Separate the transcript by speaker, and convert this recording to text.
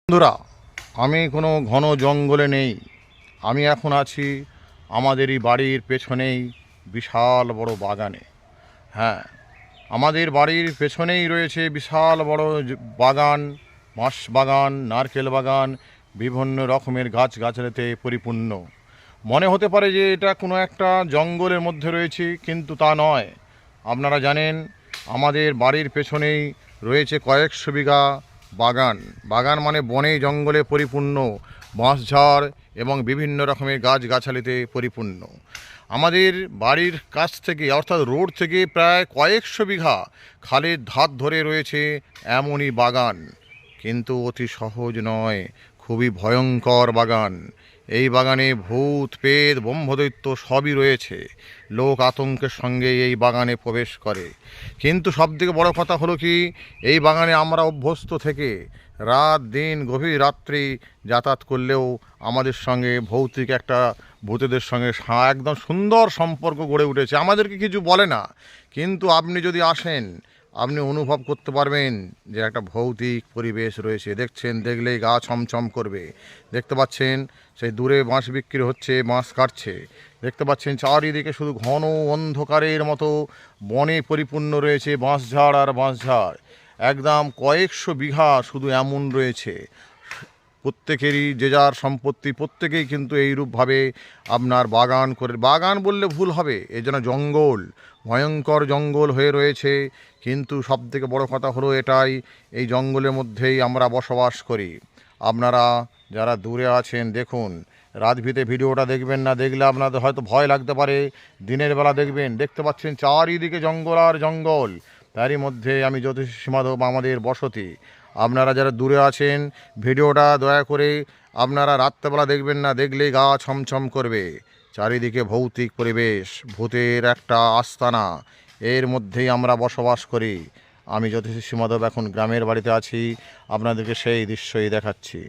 Speaker 1: বন্ধুরা, আমি কোনো ঘন জঙ্গলে নেই। আমি এখন আছি আমাদেরই বাড়ির পেছনেই বিশাল বড় বাগানে। হ্যাঁ, আমাদের বাড়ির পেছনেই রয়েছে বিশাল বড় বাগান, বাঁশ বাগান, নারকেল বাগান, বিভিন্ন রকমের গাছগাছালিতে পরিপূর্ণ। মনে হতে পারে যে এটা কোনো একটা জঙ্গলের মধ্যে রয়েছে, কিন্তু তা নয়। আপনারা জানেন, আমাদের বাড়ির পেছনেই রয়েছে কয়েকশো বিঘা বাগান। বাগান মানে বনে জঙ্গলে পরিপূর্ণ, বাঁশঝাড় এবং বিভিন্ন রকমের গাছগাছালিতে পরিপূর্ণ। আমাদের বাড়ির কাছ থেকে অর্থাৎ রোড থেকে প্রায় কয়েকশো বিঘা খালের ধার ধরে রয়েছে এমনই বাগান। কিন্তু অতি সহজ নয়, খুবই ভয়ঙ্কর বাগান। এই বাগানে ভূত প্রেত ব্রহ্মদৈত্য সবই রয়েছে। লোক আতঙ্কের সঙ্গে এই বাগানে প্রবেশ করে। কিন্তু সবথেকে বড় কথা হলো কি, এই বাগানে আমরা অভ্যস্ত থেকে রাত দিন গভীর রাত্রি যাতায়াত করলেও আমাদের সঙ্গে ভৌতিক একটা ভূতেদের সঙ্গে একদম সুন্দর সম্পর্ক গড়ে উঠেছে। আমাদেরকে কিছু বলে না, কিন্তু আপনি যদি আসেন আপনি অনুভব করতে পারবেন যে একটা ভৌতিক পরিবেশ রয়েছে। দেখছেন, দেখলেই গা ছমছম করবে। দেখতে পাচ্ছেন সেই দূরে বাঁশ বিক্রি হচ্ছে, বাঁশ কাটছে। দেখতে পাচ্ছেন চারিদিকে শুধু ঘন অন্ধকারের মতো বনে পরিপূর্ণ রয়েছে, বাঁশঝাড় আর বাঁশঝাড়। একদম কয়েকশো বিঘা শুধু এমন রয়েছে। প্রত্যেকেরই যে যার সম্পত্তি, প্রত্যেকেই কিন্তু এইরূপভাবে আপনার বাগান করে, বাগান বললে ভুল হবে, এই জন্য জঙ্গল, ভয়ঙ্কর জঙ্গল হয়ে রয়েছে। কিন্তু সবথেকে বড় কথা হলো এটাই, এই জঙ্গলের মধ্যেই আমরা বসবাস করি। আপনারা যারা দূরে আছেন দেখুন, রাতভিতে ভিডিওটা দেখবেন না, দেখলে আপনাদের হয়তো ভয় লাগতে পারে। দিনের বেলা দেখবেন, দেখতে পাচ্ছেন চারিদিকে জঙ্গল আর জঙ্গল, তারই মধ্যে আমি জ্যোতিষ সীমাধব আমাদের বসতি। আপনারা যারা দূরে আছেন ভিডিওটা দয়া করে আপনারা রাত্রেবেলা দেখবেন না, দেখলেই গা ছমছম করবে। চারিদিকে ভৌতিক পরিবেশ, ভূতের একটা আস্তানা, এর মধ্যেই আমরা বসবাস করি। আমি জ্যোতিষ সীমাধব এখন গ্রামের বাড়িতে আছি, আপনাদেরকে সেই দৃশ্যই দেখাচ্ছি।